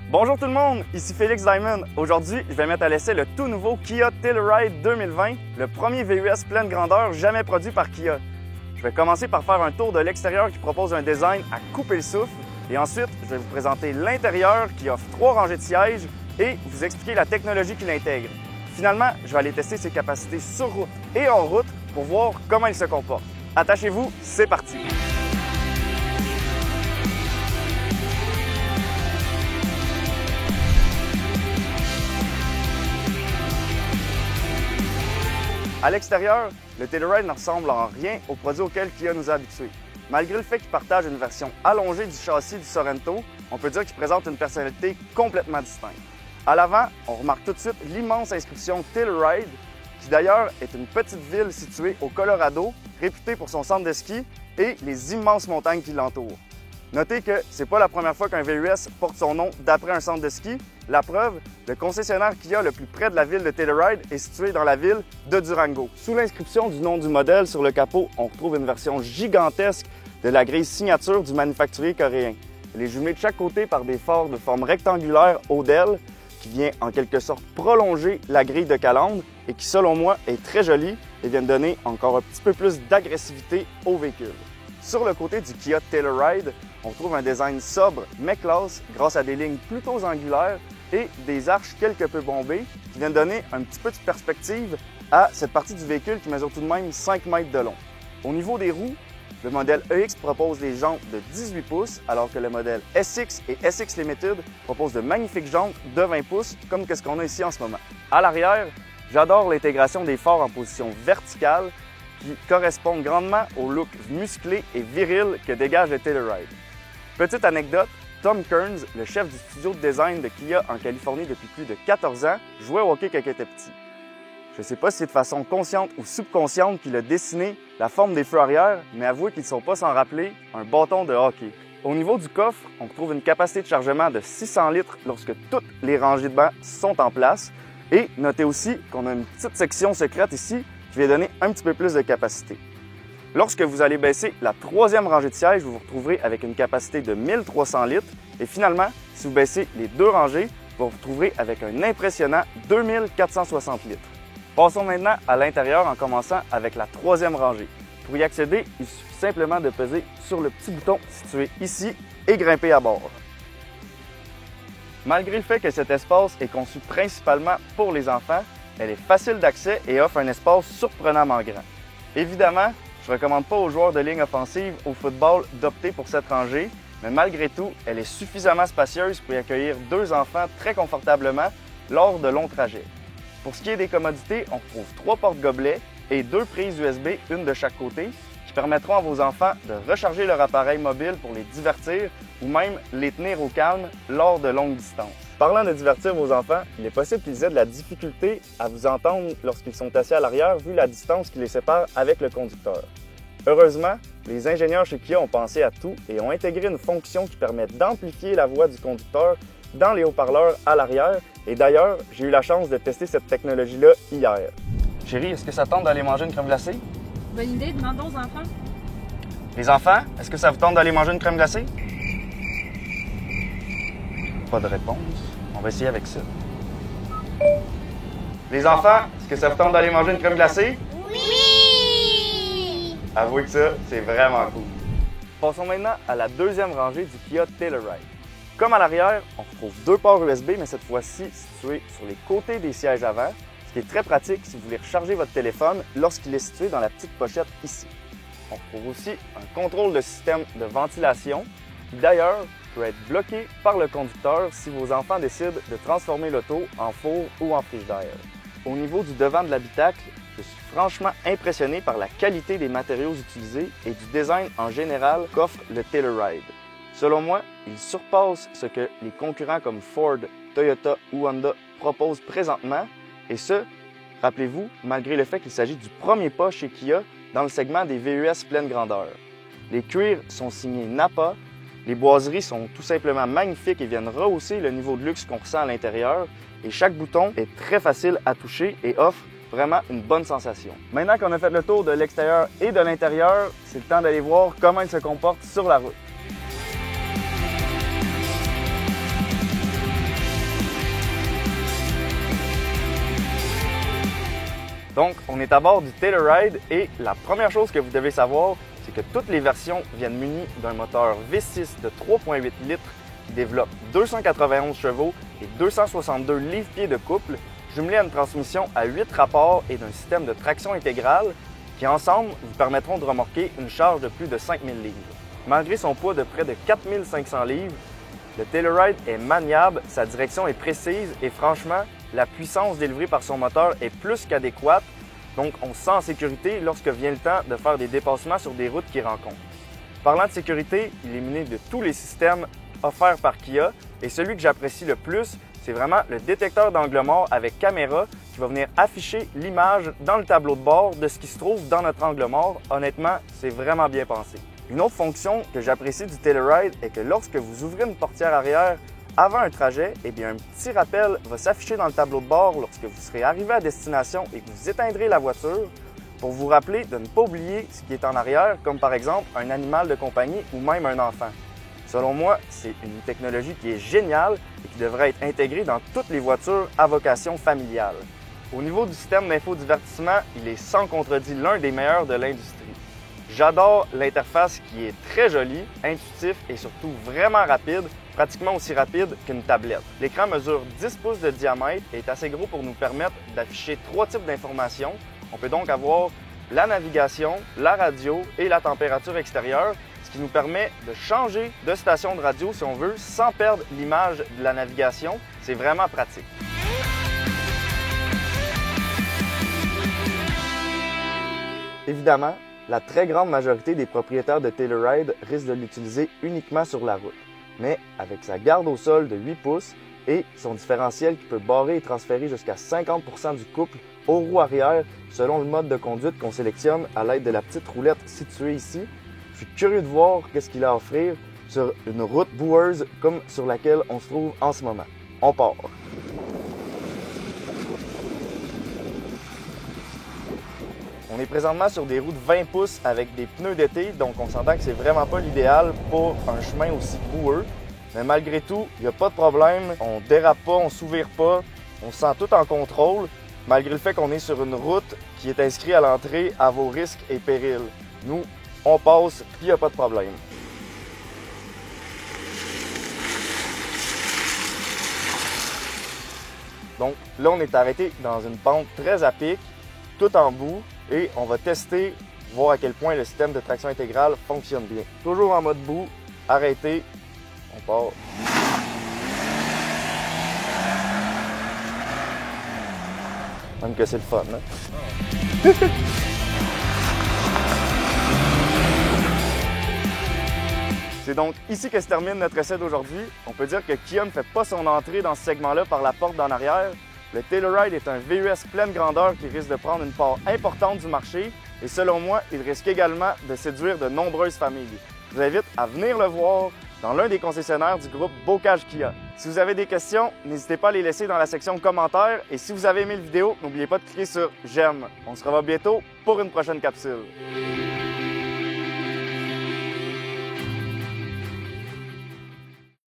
Bonjour tout le monde, ici Félix Diamond. Aujourd'hui, je vais mettre à l'essai le tout nouveau Kia Telluride 2020, le premier VUS pleine grandeur jamais produit par Kia. Je vais commencer par faire un tour de l'extérieur qui propose un design à couper le souffle et ensuite, je vais vous présenter l'intérieur qui offre 3 rangées de sièges et vous expliquer la technologie qu'il intègre. Finalement, je vais aller tester ses capacités sur route et hors route pour voir comment il se comporte. Attachez-vous, c'est parti! À l'extérieur, le Telluride ne ressemble en rien au produit auquel Kia nous a habitués. Malgré le fait qu'il partage une version allongée du châssis du Sorento, on peut dire qu'il présente une personnalité complètement distincte. À l'avant, on remarque tout de suite l'immense inscription Telluride, qui d'ailleurs est une petite ville située au Colorado, réputée pour son centre de ski et les immenses montagnes qui l'entourent. Notez que c'est pas la première fois qu'un VUS porte son nom d'après un centre de ski. La preuve, le concessionnaire Kia le plus près de la ville de Telluride est situé dans la ville de Durango. Sous l'inscription du nom du modèle sur le capot, on retrouve une version gigantesque de la grille signature du manufacturier coréen. Elle est jumelée de chaque côté par des phares de forme rectangulaire haut d'aile qui vient en quelque sorte prolonger la grille de calandre et qui, selon moi, est très jolie et vient donner encore un petit peu plus d'agressivité au véhicule. Sur le côté du Kia Telluride, on trouve un design sobre mais classe grâce à des lignes plutôt angulaires et des arches quelque peu bombées qui viennent donner un petit peu de perspective à cette partie du véhicule qui mesure tout de même 5 mètres de long. Au niveau des roues, le modèle EX propose des jantes de 18 pouces alors que le modèle SX et SX Limited proposent de magnifiques jantes de 20 pouces comme ce qu'on a ici en ce moment. À l'arrière, j'adore l'intégration des phares en position verticale qui correspondent grandement au look musclé et viril que dégage le Telluride. Petite anecdote, Tom Kearns, le chef du studio de design de Kia en Californie depuis plus de 14 ans, jouait au hockey quand il était petit. Je ne sais pas si c'est de façon consciente ou subconsciente qu'il a dessiné la forme des feux arrière, mais avouez qu'ils ne sont pas sans rappeler un bâton de hockey. Au niveau du coffre, on retrouve une capacité de chargement de 600 litres lorsque toutes les rangées de bancs sont en place. Et notez aussi qu'on a une petite section secrète ici qui va donner un petit peu plus de capacité. Lorsque vous allez baisser la 3e rangée de sièges, vous vous retrouverez avec une capacité de 1300 litres. Et finalement, si vous baissez les 2 rangées, vous vous retrouverez avec un impressionnant 2460 litres. Passons maintenant à l'intérieur en commençant avec la 3e rangée. Pour y accéder, il suffit simplement de peser sur le petit bouton situé ici et grimper à bord. Malgré le fait que cet espace est conçu principalement pour les enfants, elle est facile d'accès et offre un espace surprenamment grand. Évidemment, je ne recommande pas aux joueurs de ligne offensive au football d'opter pour cette rangée, mais malgré tout, elle est suffisamment spacieuse pour y accueillir 2 enfants très confortablement lors de longs trajets. Pour ce qui est des commodités, on retrouve 3 porte-gobelets et 2 prises USB, une de chaque côté, qui permettront à vos enfants de recharger leur appareil mobile pour les divertir ou même les tenir au calme lors de longues distances. Parlant de divertir vos enfants, il est possible qu'ils aient de la difficulté à vous entendre lorsqu'ils sont assis à l'arrière vu la distance qui les sépare avec le conducteur. Heureusement, les ingénieurs chez Kia ont pensé à tout et ont intégré une fonction qui permet d'amplifier la voix du conducteur dans les haut-parleurs à l'arrière. Et d'ailleurs, j'ai eu la chance de tester cette technologie-là hier. Chérie, est-ce que ça tente d'aller manger une crème glacée? Bonne idée, demandons aux enfants. Les enfants, est-ce que ça vous tente d'aller manger une crème glacée? Pas de réponse. On va essayer avec ça. Les enfants, est-ce que ça vous tente d'aller manger une crème glacée? Oui! Avouez que ça, c'est vraiment cool. Passons maintenant à la 2e rangée du Kia Telluride. Comme à l'arrière, on retrouve 2 ports USB, mais cette fois-ci situés sur les côtés des sièges avant, ce qui est très pratique si vous voulez recharger votre téléphone lorsqu'il est situé dans la petite pochette ici. On retrouve aussi un contrôle de système de ventilation qui d'ailleurs peut être bloqué par le conducteur si vos enfants décident de transformer l'auto en four ou en frigidaire. Au niveau du devant de l'habitacle, je suis franchement impressionné par la qualité des matériaux utilisés et du design en général qu'offre le Telluride. Selon moi, il surpasse ce que les concurrents comme Ford, Toyota ou Honda proposent présentement, et ce, rappelez-vous, malgré le fait qu'il s'agit du premier pas chez Kia dans le segment des VUS pleine grandeur. Les cuirs sont signés Napa, les boiseries sont tout simplement magnifiques et viennent rehausser le niveau de luxe qu'on ressent à l'intérieur, et chaque bouton est très facile à toucher et offre Vraiment une bonne sensation. Maintenant qu'on a fait le tour de l'extérieur et de l'intérieur, c'est le temps d'aller voir comment il se comporte sur la route. Donc, on est à bord du Telluride et la première chose que vous devez savoir, c'est que toutes les versions viennent munies d'un moteur V6 de 3,8 litres qui développe 291 chevaux et 262 livres-pieds de couple, jumelé à une transmission à 8 rapports et d'un système de traction intégrale qui, ensemble, vous permettront de remorquer une charge de plus de 5000 livres. Malgré son poids de près de 4500 livres, le Telluride est maniable, sa direction est précise et franchement, la puissance délivrée par son moteur est plus qu'adéquate, donc on se sent en sécurité lorsque vient le temps de faire des dépassements sur des routes qu'il rencontre. Parlant de sécurité, il est munis de tous les systèmes offerts par Kia et celui que j'apprécie le plus, c'est vraiment le détecteur d'angle mort avec caméra qui va venir afficher l'image dans le tableau de bord de ce qui se trouve dans notre angle mort. Honnêtement, c'est vraiment bien pensé. Une autre fonction que j'apprécie du Telluride est que lorsque vous ouvrez une portière arrière avant un trajet, eh bien, un petit rappel va s'afficher dans le tableau de bord lorsque vous serez arrivé à destination et que vous éteindrez la voiture pour vous rappeler de ne pas oublier ce qui est en arrière, comme par exemple un animal de compagnie ou même un enfant. Selon moi, c'est une technologie qui est géniale et qui devrait être intégrée dans toutes les voitures à vocation familiale. Au niveau du système d'infodivertissement, il est sans contredit l'un des meilleurs de l'industrie. J'adore l'interface qui est très jolie, intuitif et surtout vraiment rapide, pratiquement aussi rapide qu'une tablette. L'écran mesure 10 pouces de diamètre et est assez gros pour nous permettre d'afficher 3 types d'informations. On peut donc avoir la navigation, la radio et la température extérieure, ce qui nous permet de changer de station de radio si on veut sans perdre l'image de la navigation. C'est vraiment pratique. Évidemment, la très grande majorité des propriétaires de Telluride risquent de l'utiliser uniquement sur la route. Mais avec sa garde au sol de 8 pouces et son différentiel qui peut barrer et transférer jusqu'à 50% du couple aux roues arrière selon le mode de conduite qu'on sélectionne à l'aide de la petite roulette située ici, je suis curieux de voir qu'est-ce qu'il a à offrir sur une route boueuse comme sur laquelle on se trouve en ce moment. On part! On est présentement sur des roues de 20 pouces avec des pneus d'été, donc on s'entend que c'est vraiment pas l'idéal pour un chemin aussi boueux. Mais malgré tout, il n'y a pas de problème, on dérape pas, on s'ouvre pas, on se sent tout en contrôle, malgré le fait qu'on est sur une route qui est inscrite à l'entrée à vos risques et périls. Nous, on passe, puis il n'y a pas de problème. Donc là, on est arrêté dans une pente très à pic, tout en bout, et on va tester, voir à quel point le système de traction intégrale fonctionne bien. Toujours en mode bout, arrêté, on part. Même que c'est le fun, hein? C'est donc ici que se termine notre essai d'aujourd'hui. On peut dire que Kia ne fait pas son entrée dans ce segment-là par la porte d'en arrière. Le Telluride est un VUS pleine grandeur qui risque de prendre une part importante du marché et selon moi, il risque également de séduire de nombreuses familles. Je vous invite à venir le voir dans l'un des concessionnaires du groupe Bocage Kia. Si vous avez des questions, n'hésitez pas à les laisser dans la section commentaires et si vous avez aimé la vidéo, n'oubliez pas de cliquer sur j'aime. On se revoit bientôt pour une prochaine capsule.